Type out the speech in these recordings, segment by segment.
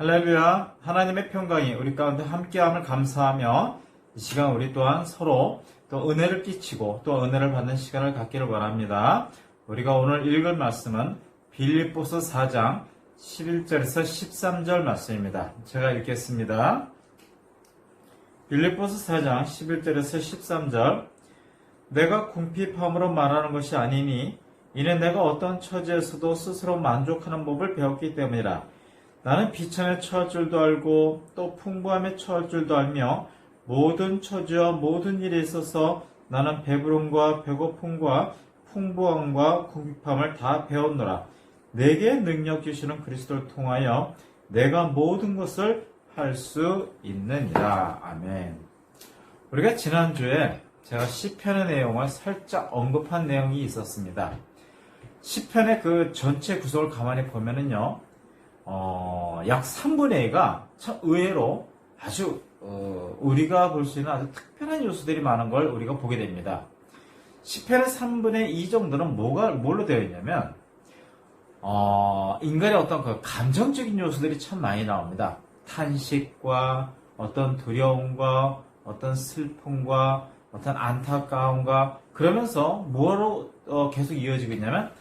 할렐루야. 하나님의 평강이 우리 가운데 함께함을 감사하며 이 시간 우리 또한 서로 또 은혜를 끼치고 또 은혜를 받는 시간을 갖기를 원합니다. 우리가 오늘 읽을 말씀은 빌립보서 4장 11절에서 13절 말씀입니다. 제가 읽겠습니다. 빌립보서 4장 11절에서 13절. 내가 궁핍함으로 말하는 것이 아니니 이는 내가 어떤 처지에서도 스스로 만족하는 법을 배웠기 때문이라. 나는 비천에 처할 줄도 알고 또 풍부함에 처할 줄도 알며 모든 처지와 모든 일에 있어서 나는 배부름과 배고픔과 풍부함과 궁핍함을 다 배웠노라. 내게 능력 주시는 그리스도를 통하여 내가 모든 것을 할 수 있느니라. 아멘. 우리가 지난주에 제가 시편의 내용을 살짝 언급한 내용이 있었습니다. 시편의 그 전체 구성을 가만히 보면은요, 약 3분의 2가 참 의외로 아주 우리가 볼 수 있는 아주 특별한 요소들이 많은 걸 우리가 보게 됩니다. 시편의 3분의 2 정도는 뭘로 되어 있냐면 인간의 어떤 그 감정적인 요소들이 참 많이 나옵니다. 탄식과 어떤 두려움과 어떤 슬픔과 어떤 안타까움과 그러면서 뭐로 계속 이어지고 있냐면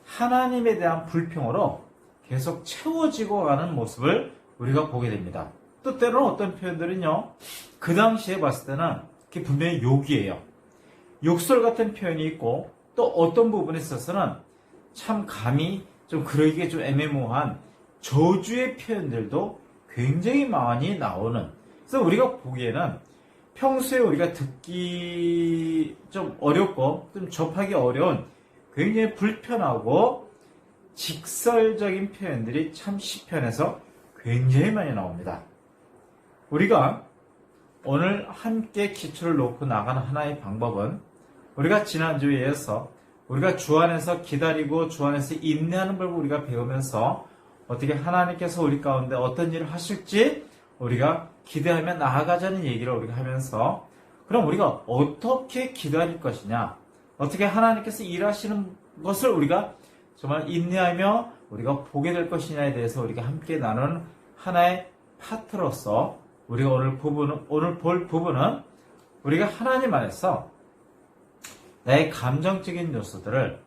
하나님에 대한 불평으로 계속 채워지고 가는 모습을 우리가 보게 됩니다. 또 때로는 어떤 표현들은요, 그 당시에 봤을 때는 그게 분명히 욕이에요. 욕설 같은 표현이 있고, 또 어떤 부분에 있어서는 참 감히 좀 그러기에 좀 애매모호한 저주의 표현들도 굉장히 많이 나오는, 그래서 우리가 보기에는 평소에 우리가 듣기 좀 어렵고 좀 접하기 어려운 굉장히 불편하고 직설적인 표현들이 참 시편에서 굉장히 많이 나옵니다. 우리가 오늘 함께 기초를 놓고 나가는 하나의 방법은 우리가 지난주에 이어서 우리가 주 안에서 기다리고 주 안에서 인내하는 법을 우리가 배우면서 어떻게 하나님께서 우리 가운데 어떤 일을 하실지 우리가 기대하며 나아가자는 얘기를 우리가 하면서, 그럼 우리가 어떻게 기다릴 것이냐, 어떻게 하나님께서 일하시는 것을 우리가 정말 인내하며 우리가 보게 될 것이냐에 대해서 우리가 함께 나누는 하나의 파트로서 우리가 오늘 볼 부분은 우리가 하나님 안에서 나의 감정적인 요소들을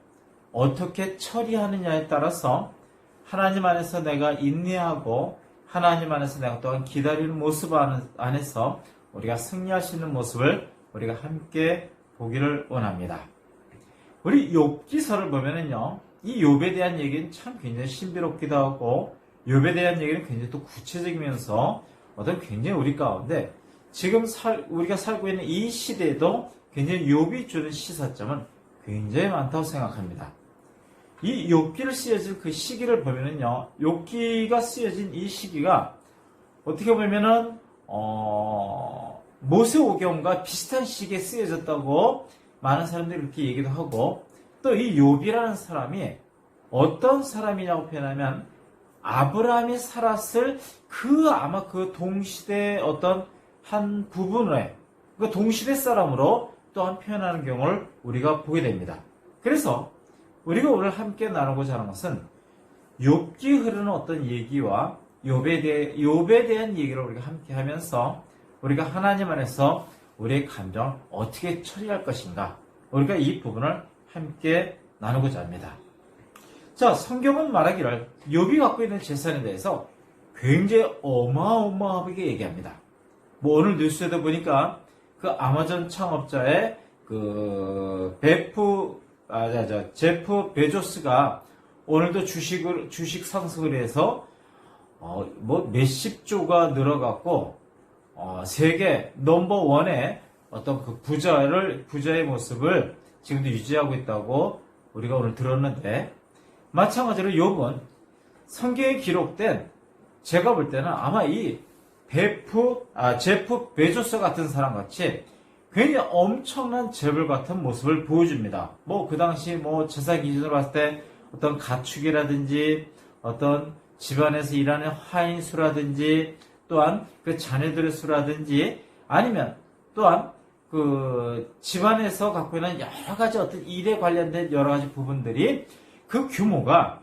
어떻게 처리하느냐에 따라서 하나님 안에서 내가 인내하고 하나님 안에서 내가 또한 기다리는 모습 안에서 우리가 승리할 수 있는 모습을 우리가 함께 보기를 원합니다. 우리 욥기서를 보면은요, 이 욥에 대한 얘기는 참 굉장히 신비롭기도 하고 욥에 대한 얘기는 굉장히 또 구체적이면서 어떤 굉장히 우리 가운데 지금 우리가 살고 있는 이 시대에도 굉장히 욥이 주는 시사점은 굉장히 많다고 생각합니다. 이 욥기를 쓰여질 그 시기를 보면은요, 욥기가 쓰여진 이 시기가 어떻게 보면은 모세오경과 비슷한 시기에 쓰여졌다고 많은 사람들이 그렇게 얘기도 하고, 또 이 욥이라는 사람이 어떤 사람이냐고 표현하면 아브라함이 살았을 아마 그 동시대 어떤 한 부분에 그 동시대 사람으로 또한 표현하는 경우를 우리가 보게 됩니다. 그래서 우리가 오늘 함께 나누고자 하는 것은 욥기 흐르는 어떤 얘기와 욥에 대한 얘기를 우리가 함께 하면서 우리가 하나님 안에서 우리의 감정을 어떻게 처리할 것인가, 우리가 이 부분을 함께 나누고자 합니다. 자, 성경은 말하기를 욥이 갖고 있는 재산에 대해서 굉장히 어마어마하게 얘기합니다. 오늘 뉴스에도 보니까 그 아마존 창업자의 제프 베조스가 오늘도 주식 상승을 해서 몇십조가 늘어갔고 세계 넘버원의 어떤 그 부자의 모습을 지금도 유지하고 있다고 우리가 오늘 들었는데, 마찬가지로 욥은 성경에 기록된, 제가 볼 때는 아마 이 제프 베조스 같은 사람 같이 굉장히 엄청난 재벌 같은 모습을 보여줍니다. 그 당시 재산 기준으로 봤을 때 어떤 가축이라든지 어떤 집안에서 일하는 하인 수라든지 또한 그 자녀들의 수라든지 아니면 또한 그 집안에서 갖고 있는 여러 가지 어떤 일에 관련된 여러 가지 부분들이 그 규모가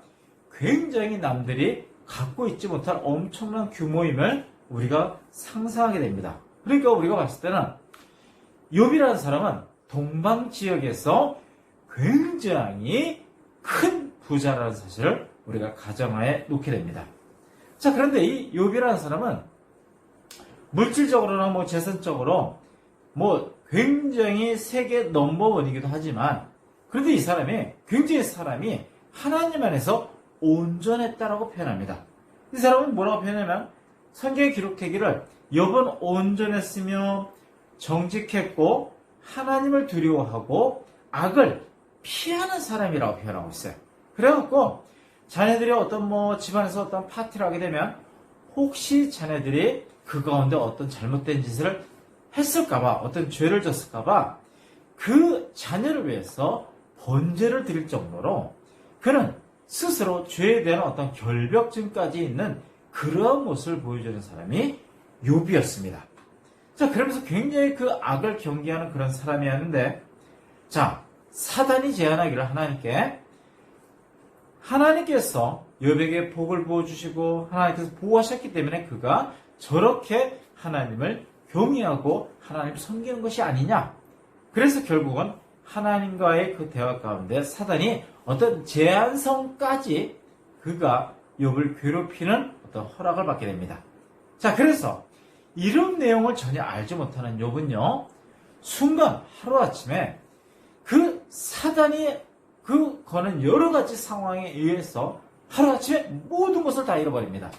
굉장히 남들이 갖고 있지 못할 엄청난 규모임을 우리가 상상하게 됩니다. 그러니까 우리가 봤을 때는 욥이라는 사람은 동방 지역에서 굉장히 큰 부자라는 사실을 우리가 가정하에 놓게 됩니다. 자, 그런데 이 욥이라는 사람은 물질적으로나 뭐 재산적으로 뭐 굉장히 세계 넘버원이기도 하지만, 그런데 이 사람이 굉장히 사람이 하나님 안에서 온전했다라고 표현합니다. 이 사람은 뭐라고 표현하면 성경에 기록되기를 욥은 온전했으며 정직했고 하나님을 두려워하고 악을 피하는 사람이라고 표현하고 있어요. 그래갖고 자네들이 어떤 뭐 집안에서 어떤 파티를 하게 되면 혹시 자네들이 그 가운데 어떤 잘못된 짓을 했을까봐, 어떤 죄를 졌을까봐 그 자녀를 위해서 번제를 드릴 정도로 그는 스스로 죄에 대한 어떤 결벽증까지 있는 그러한 모습을 보여주는 사람이 욥이었습니다. 자, 그러면서 굉장히 그 악을 경계하는 그런 사람이었는데, 자, 사단이 제안하기를 하나님께서 욥에게 복을 부어주시고 하나님께서 보호하셨기 때문에 그가 저렇게 하나님을 경외하고 하나님을 섬기는 것이 아니냐. 그래서 결국은 하나님과의 그 대화 가운데 사단이 어떤 제안성까지 그가 욥을 괴롭히는 어떤 허락을 받게 됩니다. 자, 그래서 이런 내용을 전혀 알지 못하는 욥은요, 순간 하루아침에 그 사단이 그 거는 여러 가지 상황에 의해서 하루아침에 모든 것을 다 잃어버립니다.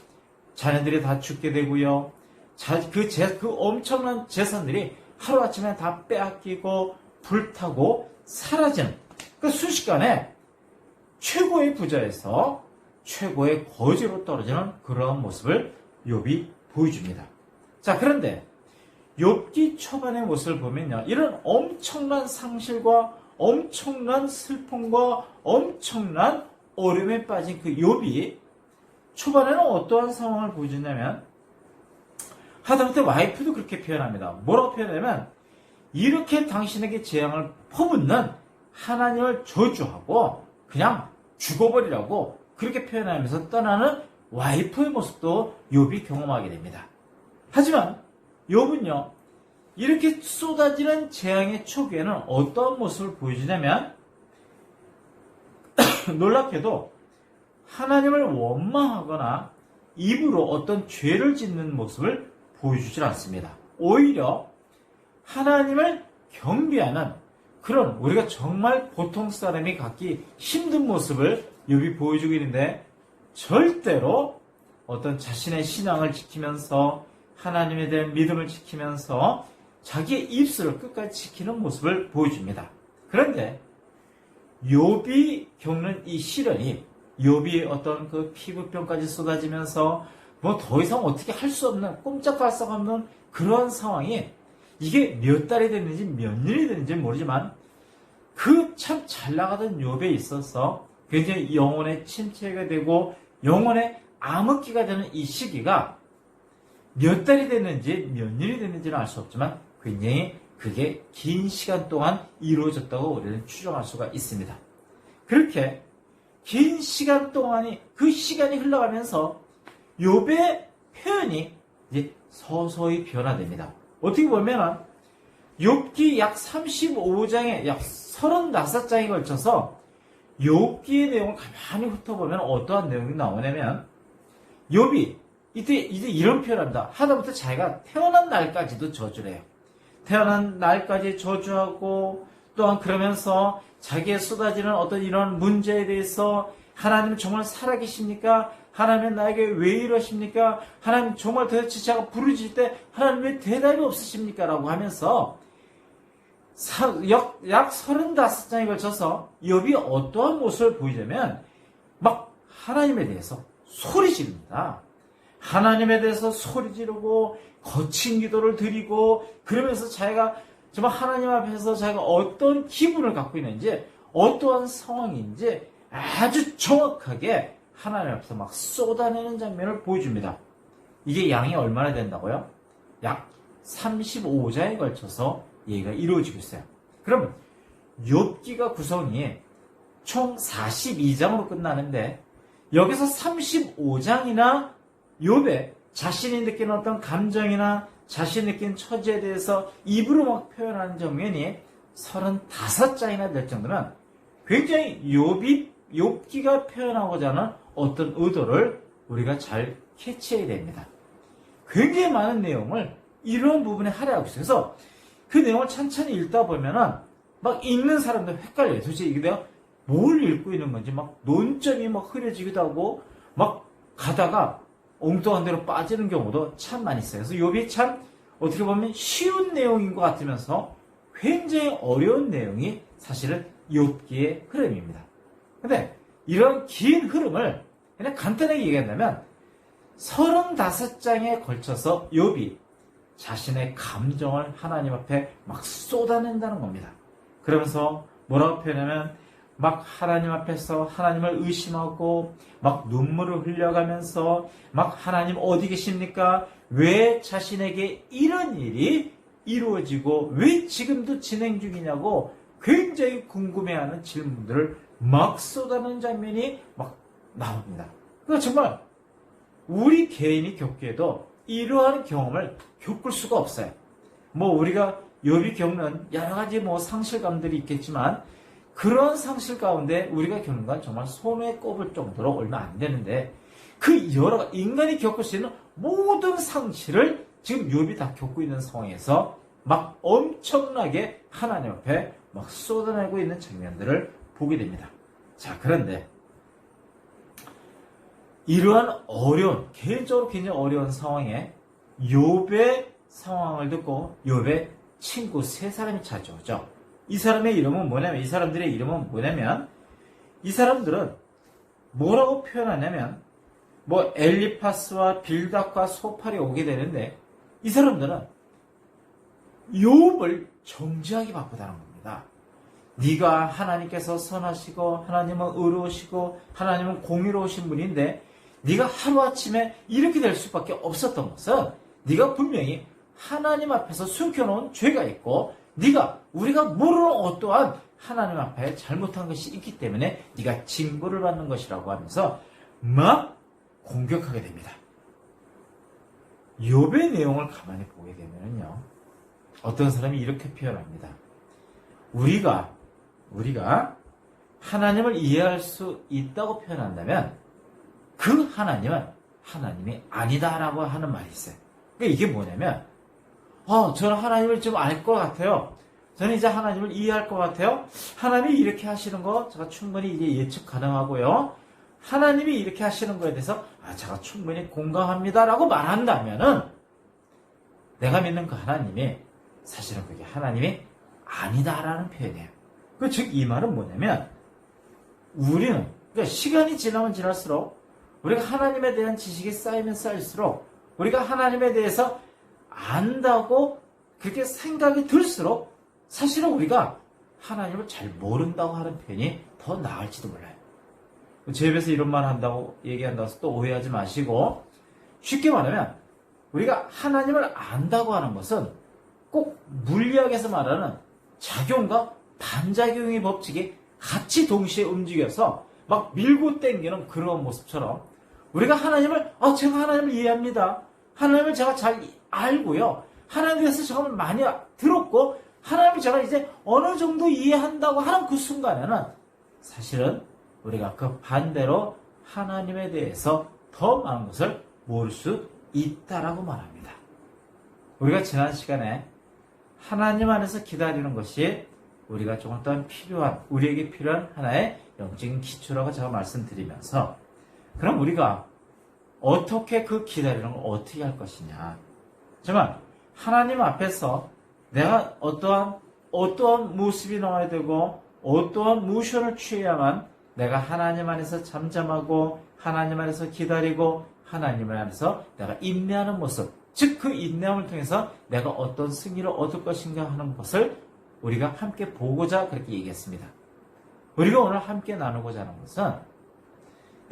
자녀들이 다 죽게 되고요, 그 엄청난 재산들이 하루아침에 다 빼앗기고 불타고 사라지는, 그 순식간에 최고의 부자에서 최고의 거지로 떨어지는 그러한 모습을 욥이 보여줍니다. 자, 그런데 욥기 초반의 모습을 보면요, 이런 엄청난 상실과 엄청난 슬픔과 엄청난 어려움에 빠진 그 욥이 초반에는 어떠한 상황을 보여주냐면, 하다못해 와이프도 그렇게 표현합니다. 뭐라고 표현하냐면, 이렇게 당신에게 재앙을 퍼붓는 하나님을 저주하고 그냥 죽어버리라고 그렇게 표현하면서 떠나는 와이프의 모습도 욥이 경험하게 됩니다. 하지만 욥은요, 이렇게 쏟아지는 재앙의 초기에는 어떤 모습을 보여주냐면, 놀랍게도 하나님을 원망하거나 입으로 어떤 죄를 짓는 모습을 보여주질 않습니다. 오히려 하나님을 경배하는 그런, 우리가 정말 보통 사람이 갖기 힘든 모습을 욥이 보여주고 있는데, 절대로 어떤 자신의 신앙을 지키면서 하나님에 대한 믿음을 지키면서 자기의 입술을 끝까지 지키는 모습을 보여줍니다. 그런데 욥이 겪는 이 시련이, 욥이 어떤 그 피부병까지 쏟아지면서 뭐 더 이상 어떻게 할 수 없는, 꼼짝달싹 없는 그런 상황이, 이게 몇 달이 됐는지 몇 년이 됐는지 모르지만 그 참 잘 나가던 욥에 있어서 굉장히 영혼의 침체가 되고 영혼의 암흑기가 되는 이 시기가 몇 달이 됐는지 몇 년이 됐는지는 알 수 없지만 굉장히 그게 긴 시간 동안 이루어졌다고 우리는 추정할 수가 있습니다. 그렇게 긴 시간 동안이, 그 시간이 흘러가면서 욥의 표현이 이제 서서히 변화됩니다. 어떻게 보면은 욥기 약 35장에 약 35장에 걸쳐서 욥기의 내용을 가만히 훑어보면 어떠한 내용이 나오냐면, 욥이 이제 이런 표현을 합니다. 하다못해 자기가 태어난 날까지도 저주를 해요. 태어난 날까지 저주하고, 또한 그러면서 자기의 쏟아지는 어떤 이런 문제에 대해서 하나님은 정말 살아계십니까? 하나님은 나에게 왜 이러십니까? 하나님 정말 도대체 제가 부르짖을 때 하나님 왜 대답이 없으십니까? 라고 하면서 약 35장에 걸쳐서 욥이 어떠한 모습을 보이냐면 막 하나님에 대해서 소리 지릅니다. 하나님에 대해서 소리 지르고 거친 기도를 드리고, 그러면서 자기가 정말 하나님 앞에서 자기가 어떤 기분을 갖고 있는지, 어떠한 상황인지 아주 정확하게 하나님 앞에서 막 쏟아내는 장면을 보여줍니다. 이게 양이 얼마나 된다고요? 약 35장에 걸쳐서 얘기가 이루어지고 있어요. 그럼 욥기가 구성이 총 42장으로 끝나는데, 여기서 35장이나 욥의 자신이 느끼는 어떤 감정이나 자신이 느낀 처지에 대해서 입으로 막 표현하는 장면이 35장이나 될 정도는 굉장히 욥기가 표현하고자 하는 어떤 의도를 우리가 잘 캐치해야 됩니다. 굉장히 많은 내용을 이런 부분에 할애하고 있어요. 그래서 그 내용을 천천히 읽다 보면은 막 읽는 사람들 헷갈려요. 도대체 이게 내가 뭘 읽고 있는 건지 막 논점이 막 흐려지기도 하고 막 가다가 엉뚱한 데로 빠지는 경우도 참 많이 있어요. 그래서 욥이 참 어떻게 보면 쉬운 내용인 것 같으면서 굉장히 어려운 내용이 사실은 욥기의 흐름입니다. 근데 이런 긴 흐름을 그냥 간단하게 얘기한다면 35장에 걸쳐서 욥이 자신의 감정을 하나님 앞에 막 쏟아낸다는 겁니다. 그러면서 뭐라고 표현하면 막 하나님 앞에서 하나님을 의심하고 막 눈물을 흘려가면서 막 하나님 어디 계십니까? 왜 자신에게 이런 일이 이루어지고 왜 지금도 진행 중이냐고 굉장히 궁금해하는 질문들을 막 쏟아내는 장면이 막 나옵니다. 그러니까 정말 우리 개인이 겪기에도 이러한 경험을 겪을 수가 없어요. 뭐 우리가 욥이 겪는 여러 가지 뭐 상실감들이 있겠지만 그런 상실 가운데 우리가 겪는 건 정말 손에 꼽을 정도로 얼마 안 되는데 그 여러 인간이 겪을 수 있는 모든 상실을 지금 욥이 다 겪고 있는 상황에서 막 엄청나게 하나님 앞에 막 쏟아내고 있는 장면들을 보게 됩니다. 자, 그런데 이러한 어려운, 개인적으로 굉장히 어려운 상황에 욥의 상황을 듣고 욥의 친구 세 사람이 찾아오죠. 이 사람의 이름은 뭐냐면, 이 사람들의 이름은 뭐냐면, 이 사람들은 뭐라고 표현하냐면, 뭐 엘리파스와 빌닷과 소팔이 오게 되는데, 이 사람들은 욥을 정죄하기 바쁘다는 겁니다. 네가 하나님께서 선하시고 하나님은 의로우시고 하나님은 공의로우신 분인데 네가 하루아침에 이렇게 될 수밖에 없었던 것은 네가 분명히 하나님 앞에서 숨겨놓은 죄가 있고 네가 우리가 모르는 어떠한 하나님 앞에 잘못한 것이 있기 때문에 네가 징벌을 받는 것이라고 하면서 막 공격하게 됩니다. 욥의 내용을 가만히 보게 되면요, 어떤 사람이 이렇게 표현합니다. 우리가 하나님을 이해할 수 있다고 표현한다면 그 하나님은 하나님이 아니다라고 하는 말이 있어요. 그러니까 이게 뭐냐면 저는 하나님을 좀 알 것 같아요. 저는 이제 하나님을 이해할 것 같아요. 하나님이 이렇게 하시는 거 제가 충분히 이제 예측 가능하고요. 하나님이 이렇게 하시는 거에 대해서 제가 충분히 공감합니다라고 말한다면은 내가 믿는 그 하나님이 사실은 그게 하나님이 아니다라는 표현이에요. 즉 이 말은 뭐냐면 우리는 그러니까 시간이 지나면 지날수록 우리가 하나님에 대한 지식이 쌓이면 쌓일수록 우리가 하나님에 대해서 안다고 그렇게 생각이 들수록 사실은 우리가 하나님을 잘 모른다고 하는 표현이 더 나을지도 몰라요. 제 입에서 이런 말 한다고 얘기한다고 해서 또 오해하지 마시고, 쉽게 말하면 우리가 하나님을 안다고 하는 것은 꼭 물리학에서 말하는 작용과 반작용의 법칙이 같이 동시에 움직여서 막 밀고 당기는 그런 모습처럼 우리가 하나님을 제가 하나님을 이해합니다. 하나님을 제가 잘 알고요. 하나님에 대해서 정말 많이 들었고 하나님을 제가 이제 어느 정도 이해한다고 하는 그 순간에는 사실은 우리가 그 반대로 하나님에 대해서 더 많은 것을 모를 수 있다라고 말합니다. 우리가 지난 시간에 하나님 안에서 기다리는 것이 우리가 조금 더 우리에게 필요한 하나의 영적인 기초라고 제가 말씀드리면서, 그럼 우리가 어떻게 그 기다리는 걸 어떻게 할 것이냐. 정말 하나님 앞에서 내가 어떠한 모습이 나와야 되고 어떠한 모션을 취해야만 내가 하나님 안에서 잠잠하고 하나님 안에서 기다리고 하나님 안에서 내가 인내하는 모습, 즉 그 인내함을 통해서 내가 어떤 승리를 얻을 것인가 하는 것을 우리가 함께 보고자 그렇게 얘기했습니다. 우리가 오늘 함께 나누고자 하는 것은,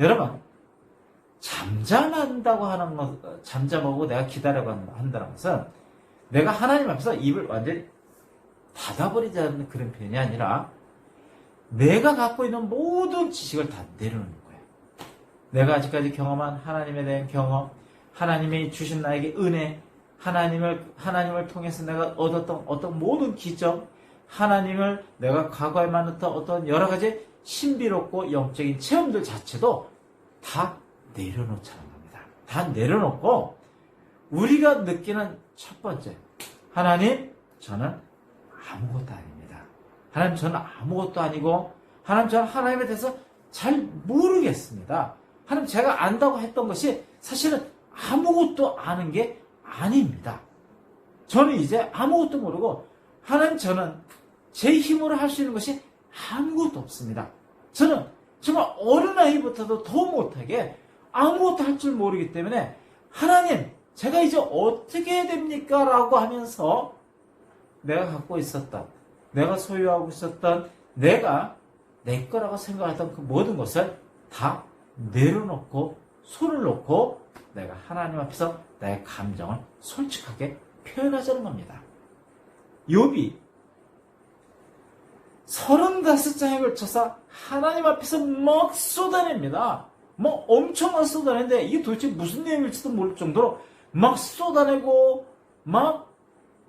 여러분, 잠잠하고 내가 기다려고 한다는 것은 내가 하나님 앞에서 입을 완전히 닫아버리자는 그런 표현이 아니라 내가 갖고 있는 모든 지식을 다 내려놓는 거예요. 내가 아직까지 경험한 하나님에 대한 경험, 하나님이 주신 나에게 은혜, 하나님을 통해서 내가 얻었던 어떤 모든 기적, 하나님을 내가 과거에 만났던 어떤 여러 가지 신비롭고 영적인 체험들 자체도 다 내려놓자는 겁니다. 다 내려놓고 우리가 느끼는 첫 번째, 하나님, 저는 아무것도 아닙니다. 하나님, 저는 아무것도 아니고, 하나님, 저는 하나님에 대해서 잘 모르겠습니다. 하나님, 제가 안다고 했던 것이 사실은 아무것도 아는 게 아닙니다. 저는 이제 아무것도 모르고, 하나님, 저는 제 힘으로 할 수 있는 것이 아무것도 없습니다. 저는 정말 어린아이부터도 더 못하게 아무것도 할 줄 모르기 때문에, 하나님, 제가 이제 어떻게 해야 됩니까? 라고 하면서 내가 갖고 있었던, 내가 소유하고 있었던, 내가 내 거라고 생각했던 그 모든 것을 다 내려놓고 손을 놓고 내가 하나님 앞에서 나의 감정을 솔직하게 표현하자는 겁니다. 욥이 35장에 걸쳐서 하나님 앞에서 막 쏟아냅니다. 뭐 엄청난 쏟아내는데 이게 도대체 무슨 내용일지도 모를 정도로 막 쏟아내고 막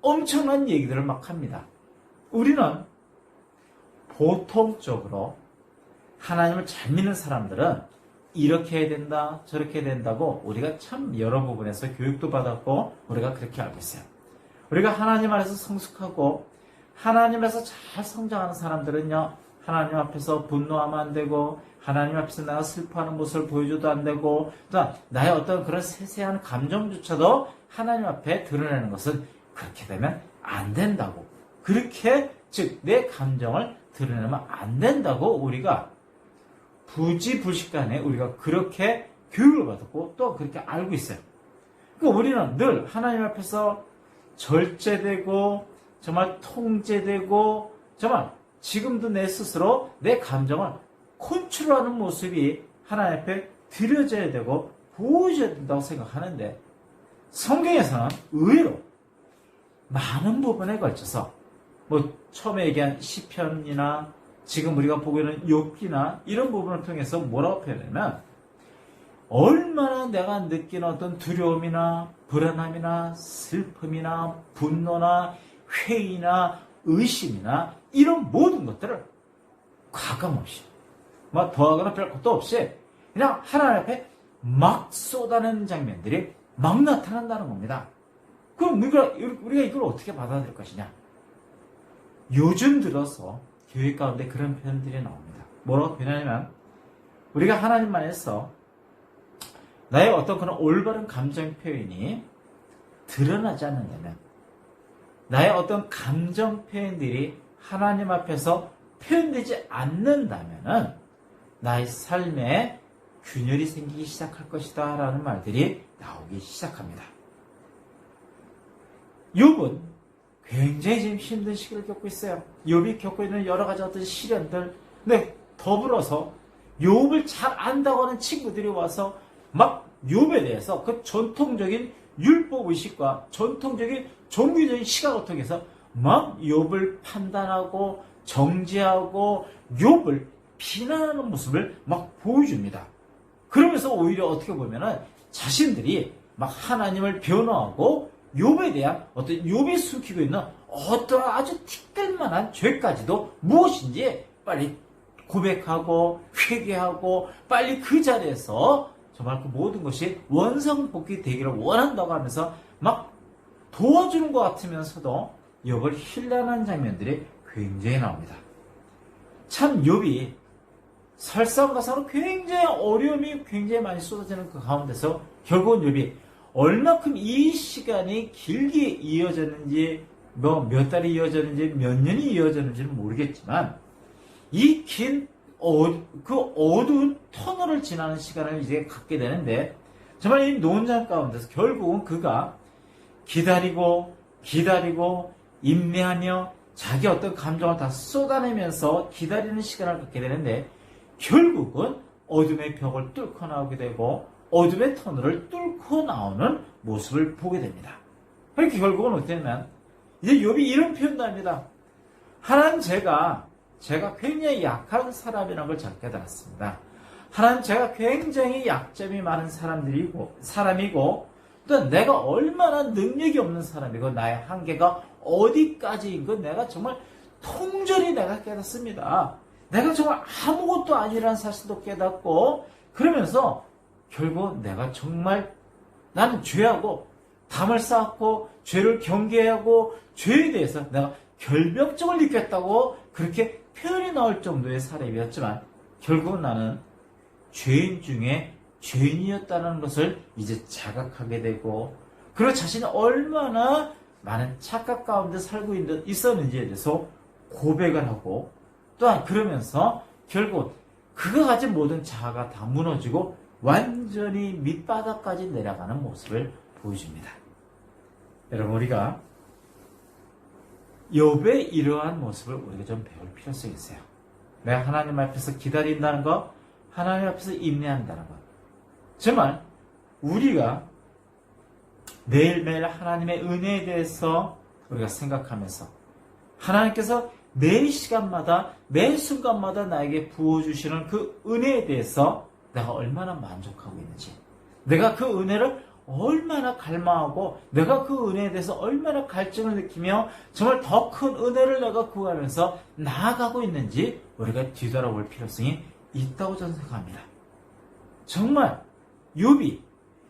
엄청난 얘기들을 막 합니다. 우리는 보통적으로 하나님을 잘 믿는 사람들은 이렇게 해야 된다, 저렇게 해야 된다고 우리가 참 여러 부분에서 교육도 받았고 우리가 그렇게 알고 있어요. 우리가 하나님 안에서 성숙하고 하나님에서 잘 성장하는 사람들은요, 하나님 앞에서 분노하면 안 되고 하나님 앞에서 내가 슬퍼하는 모습을 보여줘도 안 되고 또 나의 어떤 그런 세세한 감정조차도 하나님 앞에 드러내는 것은 그렇게 되면 안 된다고, 그렇게 즉 내 감정을 드러내면 안 된다고 우리가 부지불식간에 우리가 그렇게 교육을 받았고 또 그렇게 알고 있어요. 그러니까 우리는 늘 하나님 앞에서 절제되고 정말 통제되고 정말 지금도 내 스스로 내 감정을 컨트롤하는 모습이 하나님 앞에 드려져야 되고 보여져야 된다고 생각하는데, 성경에서는 의외로 많은 부분에 걸쳐서 뭐 처음에 얘기한 시편이나 지금 우리가 보고 있는 욥기나 이런 부분을 통해서 뭐라고 표현하냐면, 얼마나 내가 느끼는 어떤 두려움이나 불안함이나 슬픔이나 분노나 회의나 의심이나 이런 모든 것들을 과감없이 뭐 더하거나 별 것도 없이 그냥 하나님 앞에 막 쏟아내는 장면들이 막 나타난다는 겁니다. 그럼 우리가 이걸 어떻게 받아들일 것이냐? 요즘 들어서 교회 가운데 그런 표현들이 나옵니다. 뭐라고 표현하냐면, 우리가 하나님 안에서 나의 어떤 그런 올바른 감정 표현이 드러나지 않는다면, 나의 어떤 감정 표현들이 하나님 앞에서 표현되지 않는다면은 나의 삶에 균열이 생기기 시작할 것이다 라는 말들이 나오기 시작합니다. 욥은 굉장히 지금 힘든 시기를 겪고 있어요. 욥이 겪고 있는 여러 가지 어떤 시련들, 근데 더불어서 욥을 잘 안다고 하는 친구들이 와서 막 욥에 대해서 그 전통적인 율법의식과 전통적인 종교적인 시각을 통해서 막 욥을 판단하고 정죄하고 욥을 비난하는 모습을 막 보여줍니다. 그러면서 오히려 어떻게 보면은 자신들이 막 하나님을 변호하고 욥에 대한 어떤 욥이 숨기고 있는 어떤 아주 티끌만한 죄까지도 무엇인지 빨리 고백하고 회개하고 빨리 그 자리에서 정말 그 모든 것이 원상복귀 되기를 원한다고 하면서 막 도와주는 것 같으면서도 욥을 힐난하는 장면들이 굉장히 나옵니다. 참 욥이 설상가상으로 굉장히 어려움이 굉장히 많이 쏟아지는 그 가운데서 결국은 욥이 얼마큼 이 시간이 길게 이어졌는지 뭐 몇 달이 이어졌는지 몇 년이 이어졌는지는 모르겠지만 이 긴 그 어두운 터널을 지나는 시간을 이제 갖게 되는데, 정말 이 논장 가운데서 결국은 그가 기다리고 인내하며 자기 어떤 감정을 다 쏟아내면서 기다리는 시간을 갖게 되는데, 결국은 어둠의 벽을 뚫고 나오게 되고 어둠의 터널을 뚫고 나오는 모습을 보게 됩니다. 그렇게 결국은 어떻게 되면 이제 욥이 이런 표현도 합니다. 하나님, 제가 굉장히 약한 사람이라는 걸 잘 깨달았습니다. 하나님 제가 굉장히 약점이 많은 사람이고 또 내가 얼마나 능력이 없는 사람이고 나의 한계가 어디까지인 건 내가 정말 통절히 내가 깨닫습니다. 내가 정말 아무것도 아니라는 사실도 깨닫고 그러면서 결국 내가 정말 나는 죄하고 담을 쌓았고 죄를 경계하고 죄에 대해서 내가 결벽증을 느꼈다고 그렇게 표현이 나올 정도의 사람이었지만 결국 나는 죄인 중에 죄인이었다는 것을 이제 자각하게 되고 그리고 자신이 얼마나 많은 착각 가운데 살고 있었는지에 대해서 고백을 하고 또한 그러면서 결국 그가 가진 모든 자아가 다 무너지고 완전히 밑바닥까지 내려가는 모습을 보여줍니다. 여러분 우리가 욥의 이러한 모습을 우리가 좀 배울 필요성이 있어요. 내가 하나님 앞에서 기다린다는 것, 하나님 앞에서 인내한다는 것. 정말 우리가 매일매일 하나님의 은혜에 대해서 우리가 생각하면서 하나님께서 매 시간마다 매 순간마다 나에게 부어주시는 그 은혜에 대해서 내가 얼마나 만족하고 있는지 내가 그 은혜를 얼마나 갈망하고 내가 그 은혜에 대해서 얼마나 갈증을 느끼며 정말 더 큰 은혜를 내가 구하면서 나아가고 있는지 우리가 뒤돌아볼 필요성이 있다고 저는 생각합니다. 정말 욥이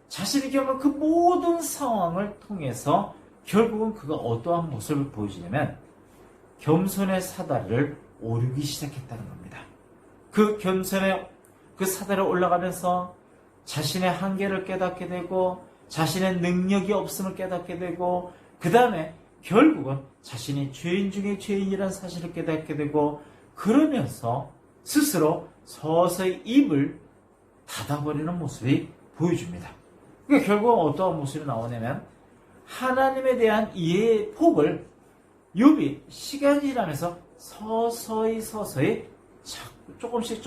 자신이 겪은 그 모든 상황을 통해서 결국은 그가 어떠한 모습을 보여주냐면 겸손의 사다리를 오르기 시작했다는 겁니다. 그 겸손의 그 사다리를 올라가면서 자신의 한계를 깨닫게 되고 자신의 능력이 없음을 깨닫게 되고 그 다음에 결국은 자신이 죄인 중에 죄인이라는 사실을 깨닫게 되고 그러면서 스스로 서서히 입을 닫아버리는 모습이 보여줍니다. 그러니까 결국은 어떠한 모습이 나오냐면 하나님에 대한 이해의 폭을 욥이 시간이 지나면서 서서히 조금씩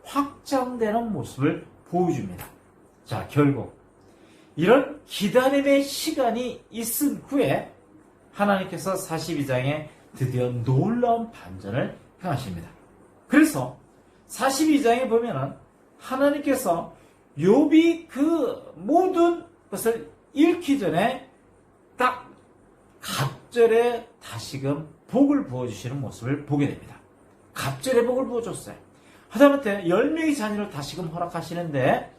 확장되는 모습을 보여줍니다. 자, 결국 이런 기다림의 시간이 있은 후에 하나님께서 42장에 드디어 놀라운 반전을 행하십니다. 그래서 42장에 보면은 하나님께서 욥이 그 모든 것을 잃기 전에 딱 갑절에 다시금 복을 부어주시는 모습을 보게 됩니다. 갑절에 복을 부어줬어요. 하다못해 10명의 자녀를 다시금 허락하시는데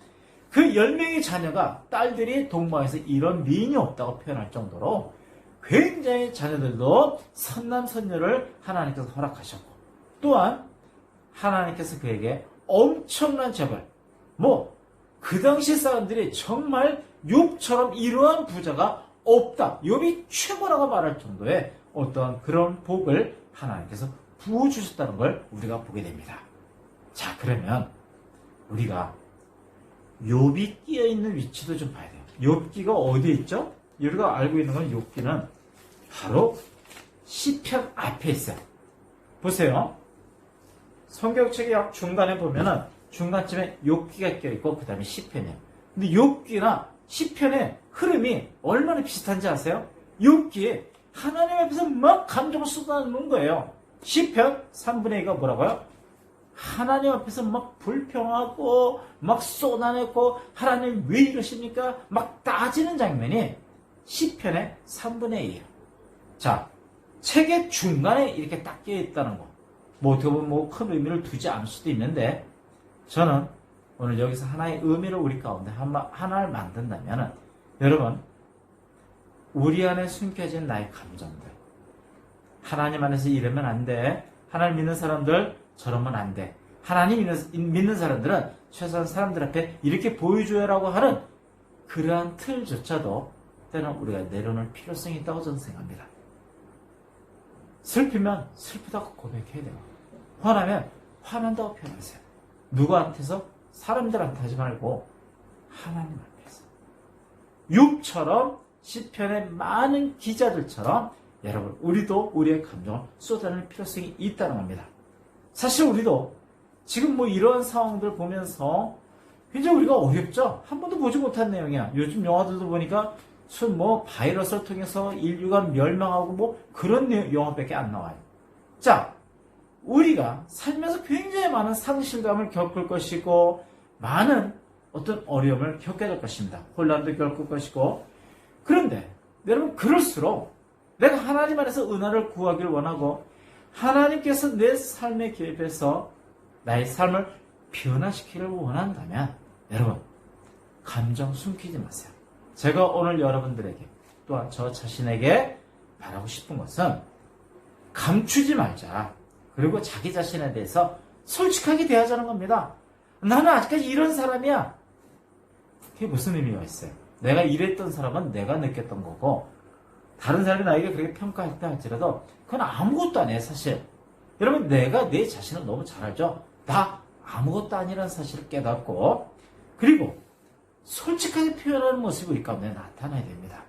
그 10명의 자녀가 딸들이 동방에서 이런 미인이 없다고 표현할 정도로 굉장히 자녀들도 선남선녀를 하나님께서 허락하셨고 또한 하나님께서 그에게 엄청난 재벌 그 당시 사람들이 정말 욥처럼 이러한 부자가 없다. 욥이 최고라고 말할 정도의 어떤 그런 복을 하나님께서 부어주셨다는 걸 우리가 보게 됩니다. 자, 그러면 우리가 욥이 끼어있는 위치도 좀 봐야 돼요. 욥기가 어디에 있죠? 우리가 알고 있는 건 욥기는 바로 시편 앞에 있어요. 보세요. 성경책의 약 중간에 보면은 중간쯤에 욥기가 껴있고 그 다음에 시편이에요. 근데 욥기나 시편의 흐름이 얼마나 비슷한지 아세요? 욥기에 하나님 앞에서 막 감정을 쏟아내는 거예요. 시편 3분의 2가 뭐라고요? 하나님 앞에서 막 불평하고 막 쏟아내고 하나님 왜 이러십니까? 막 따지는 장면이 시편의 3분의 2예요. 자, 책의 중간에 이렇게 딱 끼어있다는 거. 어떻게 보면 큰 의미를 두지 않을 수도 있는데 저는 오늘 여기서 하나의 의미를 우리 가운데 하나를 만든다면 여러분 우리 안에 숨겨진 나의 감정들 하나님 안에서 이러면 안 돼. 하나님 믿는 사람들 저러면 안 돼. 하나님 믿는 사람들은 최소한 사람들 앞에 이렇게 보여줘야라고 하는 그러한 틀조차도 때는 우리가 내려놓을 필요성이 있다고 저는 생각합니다. 슬프면 슬프다고 고백해야 돼요. 화나면 화난다고 표현하세요. 누구한테서? 사람들한테 하지 말고 하나님 앞에서. 욥처럼 시편의 많은 기자들처럼 여러분 우리도 우리의 감정을 쏟아낼 필요성이 있다는 겁니다. 사실 우리도 지금 이러한 상황들 보면서 굉장히 우리가 어렵죠. 한 번도 보지 못한 내용이야. 요즘 영화들도 보니까 바이러스를 통해서 인류가 멸망하고 그런 영화밖에 안 나와요. 자, 우리가 살면서 굉장히 많은 상실감을 겪을 것이고 많은 어떤 어려움을 겪게 될 것입니다. 혼란도 겪을 것이고. 그런데 여러분, 그럴수록 내가 하나님 안에서 은혜를 구하기를 원하고 하나님께서 내 삶에 개입해서 나의 삶을 변화시키기를 원한다면 여러분, 감정 숨기지 마세요. 제가 오늘 여러분들에게 또한 저 자신에게 말하고 싶은 것은 감추지 말자. 그리고 자기 자신에 대해서 솔직하게 대하자는 겁니다. 나는 아직까지 이런 사람이야. 그게 무슨 의미가 있어요? 내가 이랬던 사람은 내가 느꼈던 거고 다른 사람이 나에게 그렇게 평가했다 할지라도 그건 아무것도 아니에요, 사실. 여러분, 내가 내 자신을 너무 잘 알죠? 나 아무것도 아니라는 사실을 깨닫고 그리고 솔직하게 표현하는 모습이 우리 가운데 나타나야 됩니다.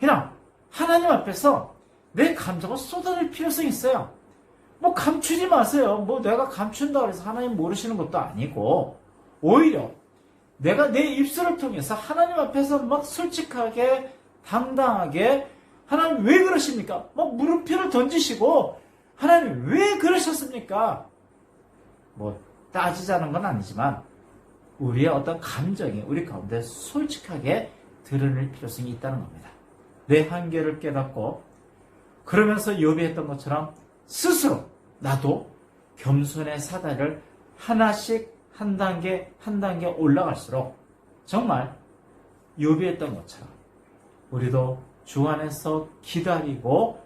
그냥 하나님 앞에서 내 감정을 쏟아낼 필요성이 있어요. 뭐 감추지 마세요. 뭐 내가 감춘다고 해서 하나님 모르시는 것도 아니고 오히려 내가 내 입술을 통해서 하나님 앞에서 막 솔직하게 당당하게 하나님 왜 그러십니까? 막 물음표를 던지시고 하나님 왜 그러셨습니까? 뭐 따지자는 건 아니지만 우리의 어떤 감정이 우리 가운데 솔직하게 드러낼 필요성이 있다는 겁니다. 내 한계를 깨닫고 그러면서 욥이 했던 것처럼 스스로 나도 겸손의 사다리를 하나씩 한 단계 한 단계 올라갈수록 정말 욥이 했던 것처럼 우리도 주 안에서 기다리고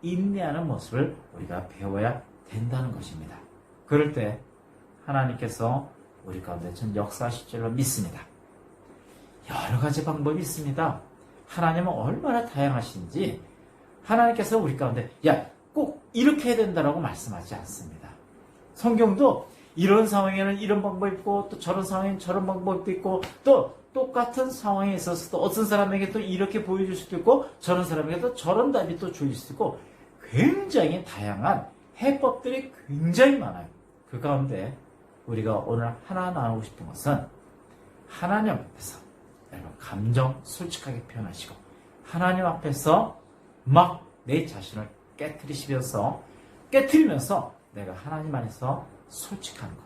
인내하는 모습을 우리가 배워야 된다는 것입니다. 그럴 때 하나님께서 우리 가운데 전 역사하실 줄로 믿습니다. 여러 가지 방법이 있습니다. 하나님은 얼마나 다양하신지 하나님께서 우리 가운데 꼭 이렇게 해야 된다라고 말씀하지 않습니다. 성경도 이런 상황에는 이런 방법이 있고 또 저런 상황에는 저런 방법도 있고 또 똑같은 상황에 있어서 또 어떤 사람에게 또 이렇게 보여줄 수도 있고 저런 사람에게 또 저런 답이 또 주어질 수도 있고 굉장히 다양한 해법들이 굉장히 많아요. 그 가운데 우리가 오늘 하나 나누고 싶은 것은 하나님 앞에서 여러분 감정 솔직하게 표현하시고 하나님 앞에서 막 내 자신을 깨트리면서 내가 하나님 안에서 솔직한 것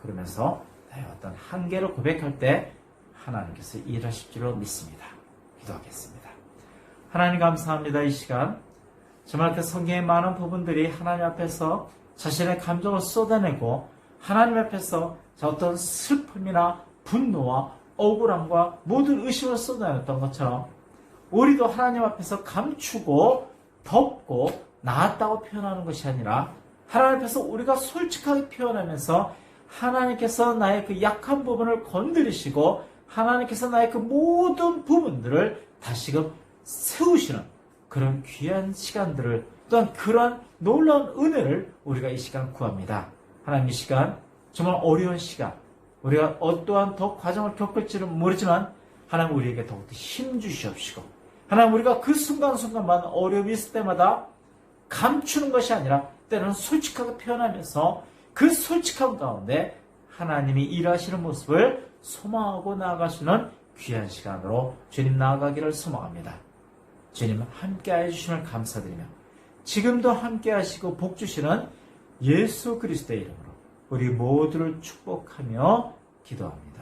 그러면서 나의 어떤 한계를 고백할 때 하나님께서 일하실 줄로 믿습니다. 기도하겠습니다. 하나님 감사합니다. 이 시간 정말 그 성경의 많은 부분들이 하나님 앞에서 자신의 감정을 쏟아내고 하나님 앞에서 어떤 슬픔이나 분노와 억울함과 모든 의심을 쏟아냈던 것처럼 우리도 하나님 앞에서 감추고 덮고 나았다고 표현하는 것이 아니라 하나님 앞에서 우리가 솔직하게 표현하면서 하나님께서 나의 그 약한 부분을 건드리시고 하나님께서 나의 그 모든 부분들을 다시금 세우시는 그런 귀한 시간들을 또한 그러한 놀라운 은혜를 우리가 이 시간 구합니다. 하나님 이 시간 정말 어려운 시간 우리가 어떠한 더 과정을 겪을지는 모르지만 하나님 우리에게 더욱더 힘 주시옵시고 하나님 우리가 그 순간순간만 어려움이 있을 때마다 감추는 것이 아니라 때로는 솔직하게 표현하면서 그 솔직함 가운데 하나님이 일하시는 모습을 소망하고 나아가시는 귀한 시간으로 주님 나아가기를 소망합니다. 주님 함께해 주심을 감사드리며 지금도 함께하시고 복주시는 예수 그리스도의 이름으로 우리 모두를 축복하며 기도합니다.